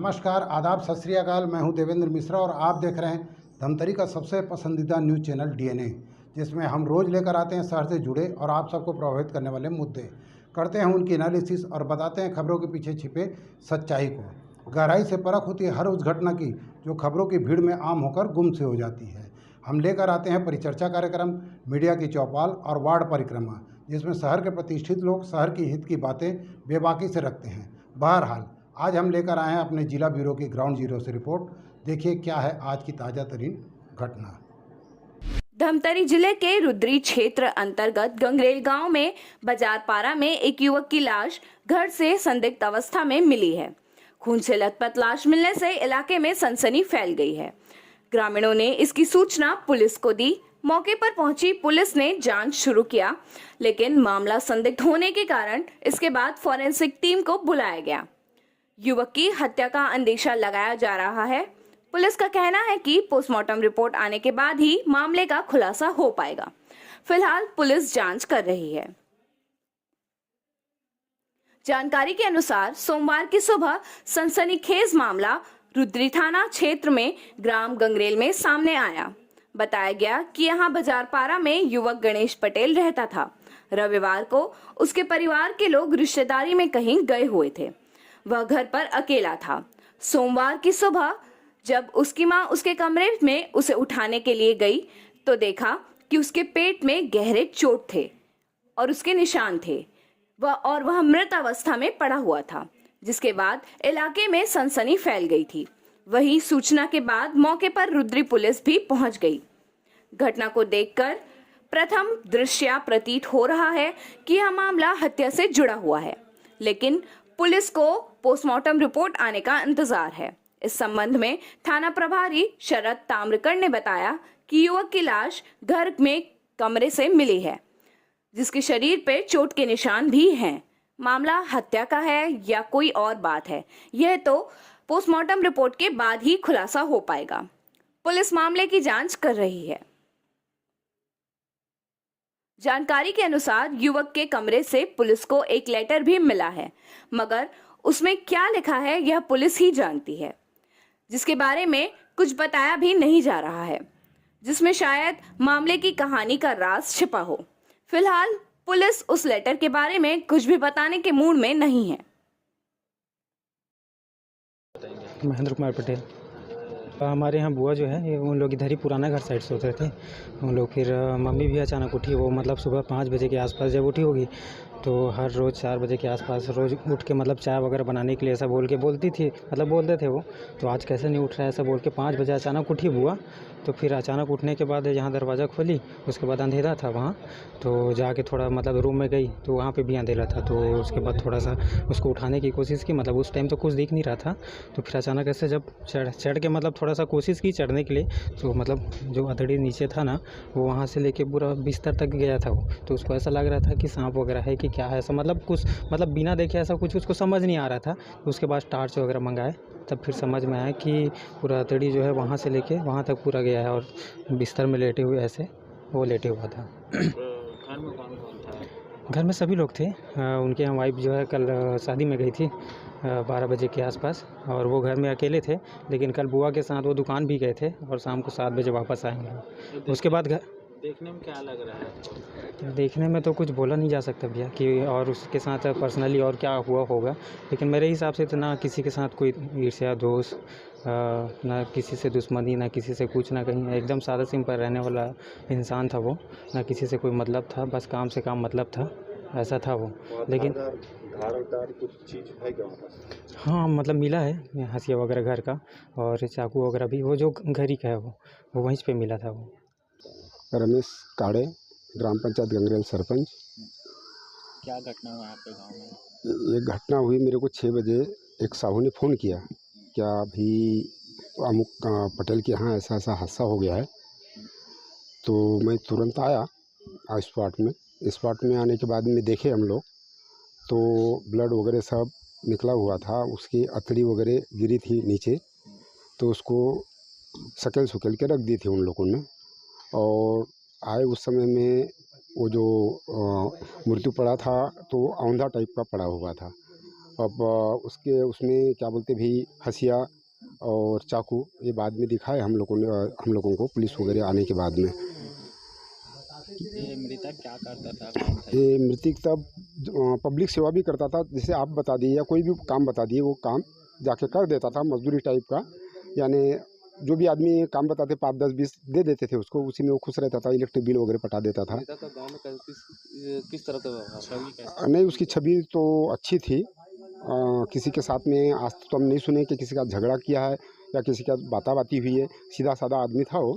नमस्कार, आदाब, सत श्री अकाल। मैं हूं देवेंद्र मिश्रा और आप देख रहे हैं धमतरी का सबसे पसंदीदा न्यूज़ चैनल डीएनए, जिसमें हम रोज़ लेकर आते हैं शहर से जुड़े और आप सबको प्रभावित करने वाले मुद्दे, करते हैं उनकी एनालिसिस और बताते हैं खबरों के पीछे छिपे सच्चाई को। गहराई से परख होती है हर उस घटना की जो खबरों की भीड़ में आम होकर गुम से हो जाती है। हम लेकर आते हैं परिचर्चा कार्यक्रम, मीडिया की चौपाल और वार्ड परिक्रमा, जिसमें शहर के प्रतिष्ठित लोग शहर की हित की बातें बेबाकी से रखते हैं। बहरहाल आज हम लेकर आए हैं अपने जिला ब्यूरो की ग्राउंड जीरो से रिपोर्ट। देखिए क्या है आज की ताज़ा तरीन घटना। धमतरी जिले के रुद्री क्षेत्र अंतर्गत गंगरेल गांव में बाजारपारा में एक युवक की लाश घर से संदिग्ध अवस्था में मिली है। खून से लथपथ लाश मिलने से इलाके में सनसनी फैल गई है। ग्रामीणों ने इसकी सूचना पुलिस को दी। मौके पर पहुंची पुलिस ने जांच शुरू किया, लेकिन मामला संदिग्ध होने के कारण इसके बाद फॉरेंसिक टीम को बुलाया गया। युवक की हत्या का अंदेशा लगाया जा रहा है। पुलिस का कहना है कि पोस्टमार्टम रिपोर्ट आने के बाद ही मामले का खुलासा हो पाएगा। फिलहाल पुलिस जांच कर रही है। जानकारी के अनुसार सोमवार की सुबह सनसनीखेज मामला रुद्री थाना क्षेत्र में ग्राम गंगरेल में सामने आया। बताया गया कि यहां बाजारपारा में युवक गणेश पटेल रहता था। रविवार को उसके परिवार के लोग रिश्तेदारी में कहीं गए हुए थे। वह घर पर अकेला था। सोमवार की सुबह जब उसकी मां उसके कमरे में उसे उठाने के लिए गई तो देखा कि उसके पेट में गहरे चोट थे और उसके निशान थे। वह मृत अवस्था में पड़ा हुआ था, जिसके बाद इलाके में सनसनी फैल गई थी। वही सूचना के बाद मौके पर रुद्री पुलिस भी पहुंच गई। घटना को देखकर प्रथम दृष्टया प्रतीत हो रहा है कि यह मामला हत्या से जुड़ा हुआ है, लेकिन पुलिस को पोस्टमार्टम रिपोर्ट आने का इंतजार है। इस संबंध में थाना प्रभारी शरद ताम्रकर ने बताया कि युवक की लाश घर में कमरे से मिली है, जिसके शरीर पे चोट के निशान भी हैं। मामला हत्या का है या कोई और बात है, यह तो पोस्टमार्टम रिपोर्ट के बाद ही खुलासा हो पाएगा। पुलिस मामले की जांच कर रही है। जानकारी के अनुसार युवक के कमरे से पुलिस को एक लेटर भी मिला है, मगर उसमें क्या लिखा है यह पुलिस ही जानती है, जिसके बारे में कुछ बताया भी नहीं जा रहा है, जिसमें शायद मामले की कहानी का राज छिपा हो। फिलहाल पुलिस उस लेटर के बारे में कुछ भी बताने के मूड में नहीं है। महेंद्र कुमार पटेल। हमारे यहाँ बुआ जो है उन लोग इधर ही पुराना घर साइड से होते थे। उन लोग फिर मम्मी भी अचानक उठी, वो मतलब सुबह 5 बजे के आसपास जब उठी होगी तो हर रोज़ 4 बजे के आसपास रोज़ उठ के मतलब चाय वगैरह बनाने के लिए ऐसा बोल के बोलती थी, मतलब बोलते थे वो। तो आज कैसे नहीं उठ रहा है ऐसा बोल के 5 बजे अचानक उठी बुआ। तो फिर अचानक उठने के बाद यहाँ दरवाज़ा खोली, उसके बाद अंधेरा था वहाँ, तो जाके थोड़ा मतलब रूम में गई तो वहाँ पे भी अंधेरा था। तो उसके बाद थोड़ा सा उसको उठाने की कोशिश की, मतलब उस टाइम तो कुछ दिख नहीं रहा था। तो फिर अचानक ऐसे जब चढ़ के मतलब थोड़ा सा कोशिश की चढ़ने के लिए, तो मतलब जो अधड़ी नीचे था ना, वो वहाँ से लेके पूरा बिस्तर तक गया था वो। तो उसको ऐसा लग रहा था कि सांप वगैरह है कि क्या है, ऐसा मतलब कुछ मतलब बिना देखे ऐसा कुछ उसको समझ नहीं आ रहा था। उसके बाद टार्च वगैरह मंगाए, तब फिर समझ में आया कि पूरा हथेली जो है वहाँ से लेके वहाँ तक पूरा गया है और बिस्तर में लेटे हुए ऐसे वो लेटे हुआ था। घर में कौन कौन था? घर में सभी लोग थे। उनके यहाँ वाइफ जो है कल शादी में गई थी 12 बजे के आसपास, और वो घर में अकेले थे। लेकिन कल बुआ के साथ वो दुकान भी गए थे और शाम को 7 बजे वापस आएंगे। उसके बाद घर देखने में क्या लग रहा है आपको? देखने में तो कुछ बोला नहीं जा सकता भैया कि और उसके साथ पर्सनली और क्या हुआ होगा, लेकिन मेरे हिसाब से तो ना किसी के साथ कोई ईर्ष्या दोष, ना किसी से दुश्मनी, ना किसी से कुछ, ना कहीं, एकदम सादा सिंपल रहने वाला इंसान था वो। ना किसी से कोई मतलब था, बस काम से काम मतलब था, ऐसा था वो। लेकिन धारदार कुछ चीज़ है क्या वहाँ पास? हाँ मतलब मिला है हंसिया वगैरह घर का, और चाकू वगैरह भी, वो जो घर ही का है वो वहीं पे मिला था वो। रमेश काड़े, ग्राम पंचायत गंगरेल सरपंच। क्या घटना हुआ आपके गांव में? ये घटना हुई मेरे को 6 बजे एक साहू ने फ़ोन किया, क्या अभी अमुक पटेल के यहाँ ऐसा ऐसा हादसा हो गया है। तो मैं तुरंत आया स्पॉट में आने के बाद में देखे हम लोग तो ब्लड वगैरह सब निकला हुआ था, उसकी अतड़ी वगैरह गिरी थी नीचे, तो उसको सकेल के रख दी थी उन लोगों ने। और आए उस समय में वो जो मृत्यु पड़ा था तो औंधा टाइप का पड़ा हुआ था, अब उसके उसमें क्या बोलते भी हसिया और चाकू ये बाद में दिखाए हम लोगों को पुलिस वगैरह आने के बाद में। ये मृतक क्या करता था, कौन था? ये मृतक तब पब्लिक सेवा भी करता था, जैसे आप बता दिए या कोई भी काम बता दिए वो काम जाके कर देता था, मजदूरी टाइप का। यानी जो भी आदमी काम बताते 5, 10, 20 दे देते थे उसको, उसी में वो खुश रहता था, इलेक्ट्रिक बिल वगैरह पटा देता था। गाँव में किस तरह का व्यवहार? छवि कैसे? नहीं, उसकी छवि तो अच्छी थी। किसी के साथ में आज तो हम नहीं सुने कि किसी का झगड़ा किया है या किसी का बाताबाती हुई है, सीधा साधा आदमी था वो।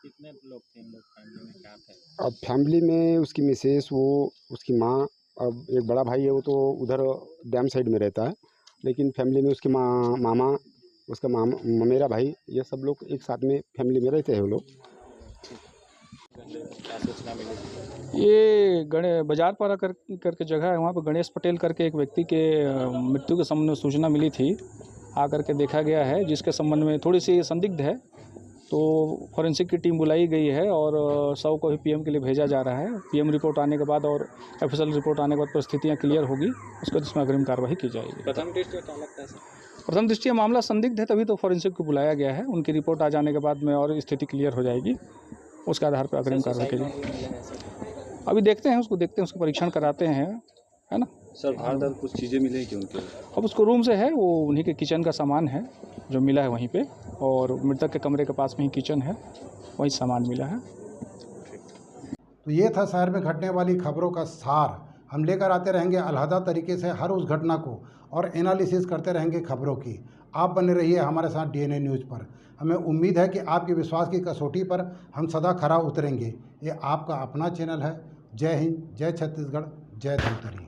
कितने लोग थे इन लोग फैमिली में, क्या थे? अब फैमिली में उसकी मिसेस, वो उसकी माँ, अब एक बड़ा भाई है वो तो उधर डैम साइड में रहता है, लेकिन फैमिली में उसकी मामा, उसका मेरा भाई, ये सब लोग एक साथ में फैमिली में रहते हैं वो लोग। क्या सूचना मिली? ये बाजार पारा करके जगह है, वहाँ पर गणेश पटेल करके एक व्यक्ति के मृत्यु के संबंध में सूचना मिली थी। आकर के देखा गया है, जिसके संबंध में थोड़ी सी संदिग्ध है, तो फॉरेंसिक की टीम बुलाई गई है और शव को भी पीएम के लिए भेजा जा रहा है। पीएम रिपोर्ट आने के बाद और ऑफिशियल रिपोर्ट आने के बाद परिस्थितियाँ क्लियर होगी, उसके बाद इसमें अग्रिम कार्रवाई की जाएगी। प्रथम दृष्टया क्या लगता है सर? प्रथम दृष्टया मामला संदिग्ध है, तभी तो फॉरेंसिक को बुलाया गया है। उनकी रिपोर्ट आ जाने के बाद में और स्थिति क्लियर हो जाएगी, उसके आधार पर अग्रिम कार्रवाई की जाएगी। अभी देखते हैं, उसको परीक्षण कराते हैं, है ना सर। धारदार कुछ चीज़ें मिली कि उनके? अब उसको रूम से है, वो उन्हीं के किचन का सामान है जो मिला है वहीं पे, और मृतक के कमरे के पास में ही किचन है, वही सामान मिला है। तो ये था शहर में घटने वाली खबरों का सार। हम लेकर आते रहेंगे अलहदा तरीके से हर उस घटना को और एनालिसिस करते रहेंगे खबरों की। आप बने रहिए हमारे साथ डीएनए न्यूज़ पर। हमें उम्मीद है कि आपके विश्वास की कसौटी पर हम सदा खरा उतरेंगे। ये आपका अपना चैनल है। जय हिंद, जय छत्तीसगढ़, जय धमतरी।